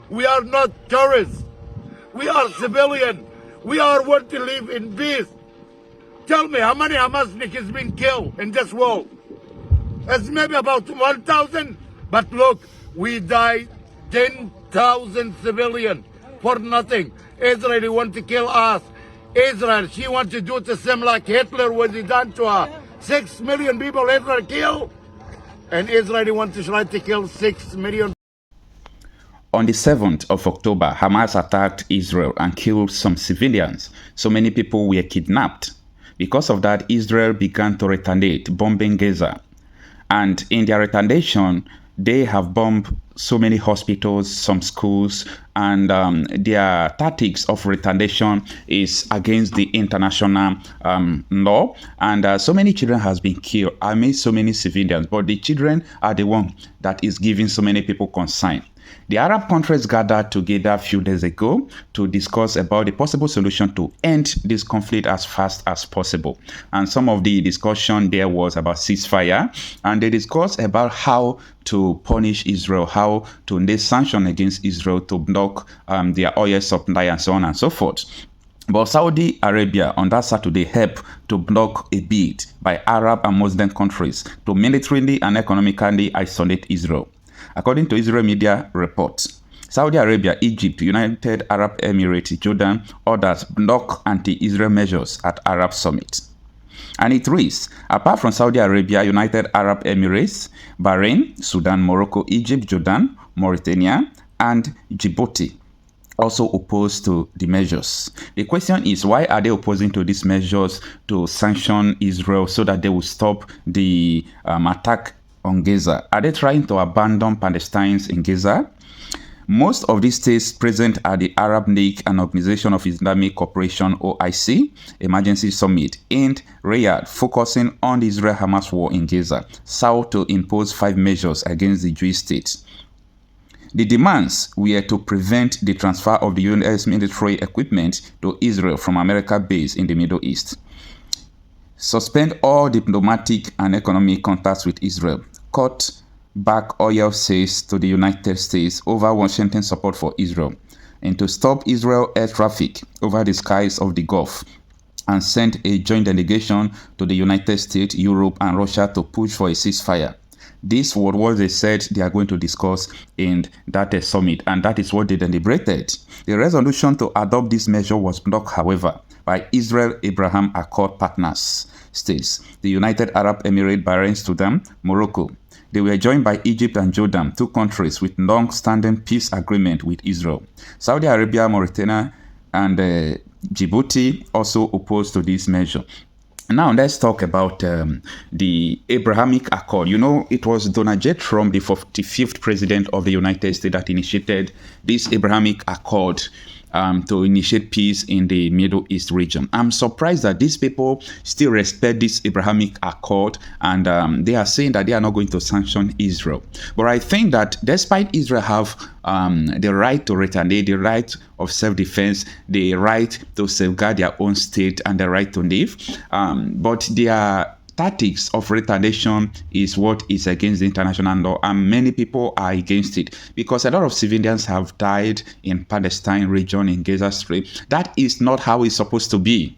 We are not terrorists. We are civilian. We are want to live in peace. Tell me, how many Hamasnik has been killed in this world? It's maybe about 1,000. But look, we died 10,000 civilians for nothing. Israel want to kill us. Israel, she wants to do the same like Hitler was done to her. 6 million people Hitler killed. And Israel wants to try to kill 6 million. On the 7th of October, Hamas attacked Israel and killed some civilians. So many people were kidnapped. Because of that, Israel began to retaliate, bombing Gaza. And in their retaliation, they have bombed so many hospitals, some schools, and their tactics of retaliation is against the international law. And so many children has been killed. I mean, so many civilians, but the children are the one that is giving so many people concern. The Arab countries gathered together a few days ago to discuss about the possible solution to end this conflict as fast as possible. And some of the discussion there was about ceasefire, and they discussed about how to punish Israel, how to lay sanctions against Israel to block their oil supply and so on and so forth. But Saudi Arabia on that Saturday helped to block a bid by Arab and Muslim countries to militarily and economically isolate Israel. According to Israel media reports, Saudi Arabia, Egypt, United Arab Emirates, Jordan orders block anti-Israel measures at Arab summit. And it reads, apart from Saudi Arabia, United Arab Emirates, Bahrain, Sudan, Morocco, Egypt, Jordan, Mauritania, and Djibouti also opposed to the measures. The question is, why are they opposing to these measures to sanction Israel so that they will stop the attack on Gaza? Are they trying to abandon Palestinians in Gaza? Most of these states present at the Arab League and Organization of Islamic Cooperation (OIC) emergency summit in Riyadh, focusing on the Israel-Hamas war in Gaza, sought to impose 5 measures against the Jewish state. The demands were to prevent the transfer of the U.S. military equipment to Israel from America base in the Middle East, suspend all diplomatic and economic contacts with Israel, cut back oil sales to the United States over Washington's support for Israel, and to stop Israel air traffic over the skies of the Gulf, and send a joint delegation to the United States, Europe, and Russia to push for a ceasefire. This was what they said they are going to discuss in that summit, and that is what they deliberated. The resolution to adopt this measure was blocked, however, by Israel-Abraham Accord partners states, the United Arab Emirates, Bahrain, Sudan, Morocco. They were joined by Egypt and Jordan, 2 countries with long-standing peace agreement with Israel. Saudi Arabia, Mauritania, and Djibouti also opposed to this measure. Now let's talk about the Abrahamic Accord. You know, it was Donald J. Trump, the 45th president of the United States, that initiated this Abrahamic Accord to initiate peace in the Middle East region. I'm surprised that these people still respect this Abrahamic Accord, and they are saying that they are not going to sanction Israel. But I think that despite Israel have the right to retaliate, the right of self-defense, the right to safeguard their own state, and the right to live, but their tactics of retaliation is what is against the international law, and many people are against it because a lot of civilians have died in Palestine region, in Gaza Strip. That is not how it's supposed to be.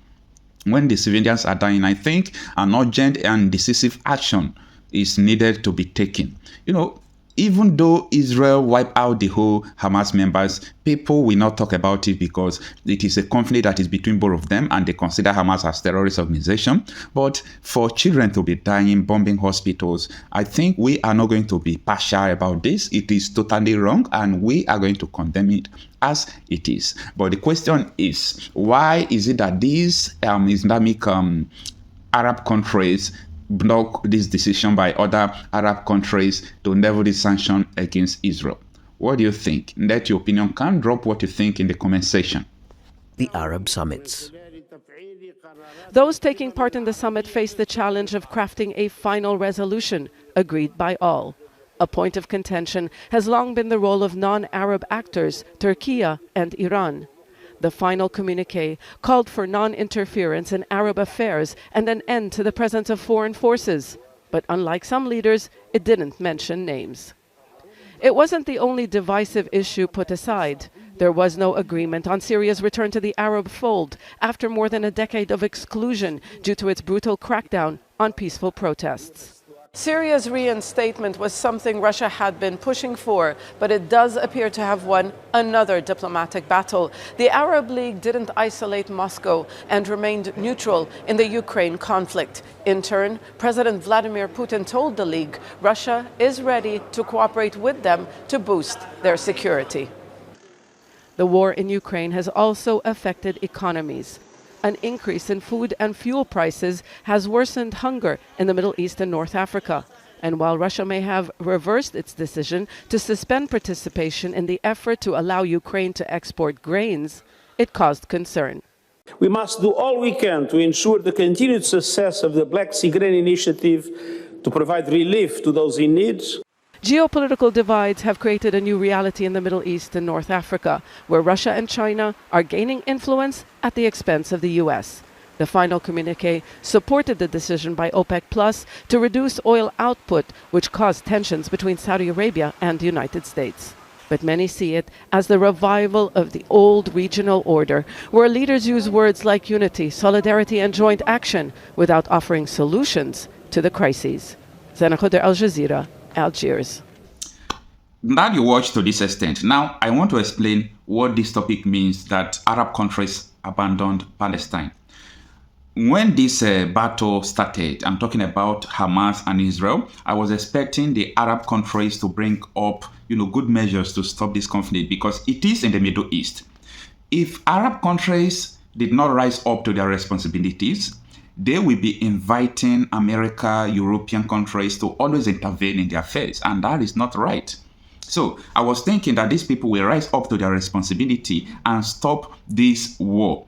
When the civilians are dying, I think an urgent and decisive action is needed to be taken. You know, even though Israel wiped out the whole Hamas members, people will not talk about it because it is a conflict that is between both of them, and they consider Hamas as a terrorist organization. But for children to be dying, bombing hospitals, I think we are not going to be partial about this. It is totally wrong, and we are going to condemn it as it is. But the question is, why is it that these Islamic Arab countries block this decision by other Arab countries to level the sanction against Israel? What do you think? Let your opinion come. Drop what you think in the comment section. The Arab summits. Those taking part in the summit face the challenge of crafting a final resolution agreed by all. A point of contention has long been the role of non-Arab actors, Turkey and Iran. The final communiqué called for non-interference in Arab affairs and an end to the presence of foreign forces. But unlike some leaders, it didn't mention names. It wasn't the only divisive issue put aside. There was no agreement on Syria's return to the Arab fold after more than a decade of exclusion due to its brutal crackdown on peaceful protests. Syria's reinstatement was something Russia had been pushing for, but it does appear to have won another diplomatic battle. The Arab League didn't isolate Moscow and remained neutral in the Ukraine conflict. In turn, President Vladimir Putin told the League Russia is ready to cooperate with them to boost their security. The war in Ukraine has also affected economies. An increase in food and fuel prices has worsened hunger in the Middle East and North Africa. And while Russia may have reversed its decision to suspend participation in the effort to allow Ukraine to export grains, it caused concern. We must do all we can to ensure the continued success of the Black Sea Grain Initiative to provide relief to those in need. Geopolitical divides have created a new reality in the Middle East and North Africa, where Russia and China are gaining influence at the expense of the U.S. The final communiqué supported the decision by OPEC Plus to reduce oil output, which caused tensions between Saudi Arabia and the United States. But many see it as the revival of the old regional order, where leaders use words like unity, solidarity, and joint action without offering solutions to the crises. Zena Khuder, Al Jazeera, Algiers. Now you watch to this extent. Now I want to explain what this topic means that Arab countries abandoned Palestine. When this battle started, I'm talking about Hamas and Israel, I was expecting the Arab countries to bring up, good measures to stop this conflict because it is in the Middle East. If Arab countries did not rise up to their responsibilities, they will be inviting America, European countries to always intervene in their affairs, and that is not right. So I was thinking that these people will rise up to their responsibility and stop this war.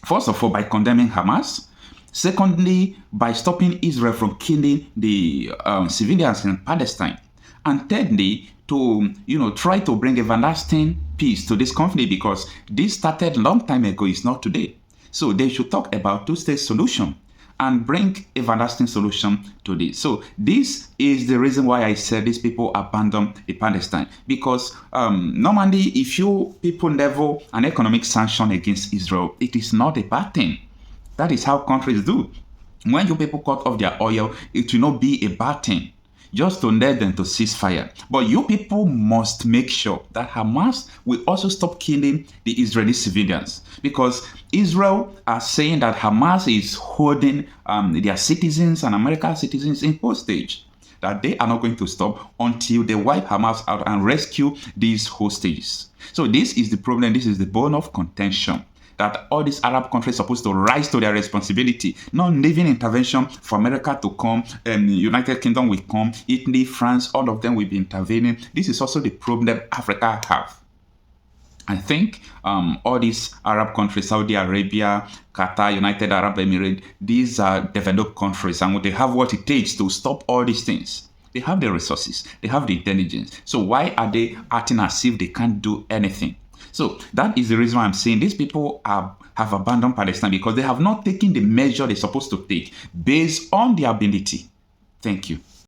First of all, by condemning Hamas. Secondly, by stopping Israel from killing the civilians in Palestine. And thirdly, to try to bring everlasting peace to this conflict, because this started a long time ago, it's not today. So they should talk about two-state solution and bring everlasting solution to this. So this is the reason why I said these people abandon the Palestine. Because normally, if you people level an economic sanction against Israel, it is not a bad thing. That is how countries do. When you people cut off their oil, it will not be a bad thing. Just to let them to cease fire. But you people must make sure that Hamas will also stop killing the Israeli civilians. Because Israel are saying that Hamas is holding their citizens and American citizens in hostage. That they are not going to stop until they wipe Hamas out and rescue these hostages. So this is the problem. This is the bone of contention. That all these Arab countries are supposed to rise to their responsibility, not leaving intervention for America to come, United Kingdom will come, Italy, France, all of them will be intervening. This is also the problem Africa have. I think all these Arab countries, Saudi Arabia, Qatar, United Arab Emirates, these are developed countries and they have what it takes to stop all these things. They have the resources, they have the intelligence. So why are they acting as if they can't do anything? So that is the reason why I'm saying these people have abandoned Palestine, because they have not taken the measure they're supposed to take based on their ability. Thank you.